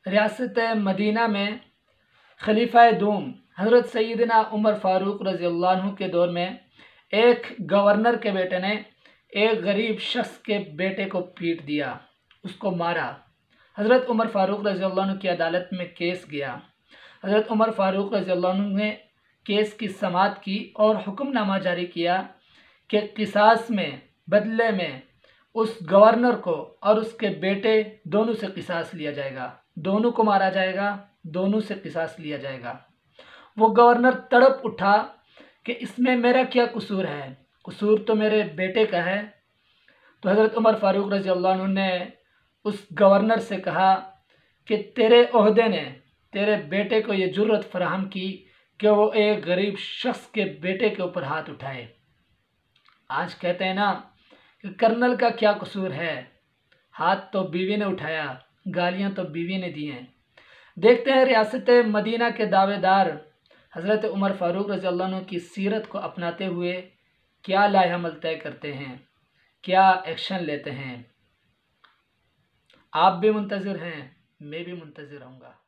रियासत मदीना में खलीफा दूम हज़रत सैयदना उमर फ़ारूक रज़ियल्लाहु अन्हु के दौर में एक गवर्नर के बेटे ने एक गरीब शख्स के बेटे को पीट दिया, उसको मारा। हज़रत उमर फ़ारूक रज़ियल्लाहु अन्हु की अदालत में केस गया। हज़रत उमर फ़ारूक रज़ियल्लाहु अन्हु ने केस की समाअत की और हुक्मनामा जारी किया कि क़िसास में, बदले में उस गवर्नर को और उसके बेटे दोनों से क़िसास लिया जाएगा, दोनों को मारा जाएगा, दोनों से क़िसास लिया जाएगा। वो गवर्नर तड़प उठा कि इसमें मेरा क्या कसूर है, कसूर तो मेरे बेटे का है। तो हज़रत उमर फ़ारूक रज़ियल्लाहु अन्हु ने उस गवर्नर से कहा कि तेरे ओहदे ने तेरे बेटे को ये जुर्रत फराहम की कि वो एक गरीब शख्स के बेटे के ऊपर हाथ उठाए। आज कहते हैं ना कि कर्नल का क्या कसूर है, हाथ तो बीवी ने उठाया, गालियां तो बीवी ने दी हैं। देखते हैं रियासत मदीना के दावेदार हज़रत उमर फ़ारूक रज़ियल्लाहु अन्हु की सीरत को अपनाते हुए क्या लाएअमल तय करते हैं, क्या एक्शन लेते हैं। आप भी मुंतज़िर हैं, मैं भी मुंतज़िर रहूँगा।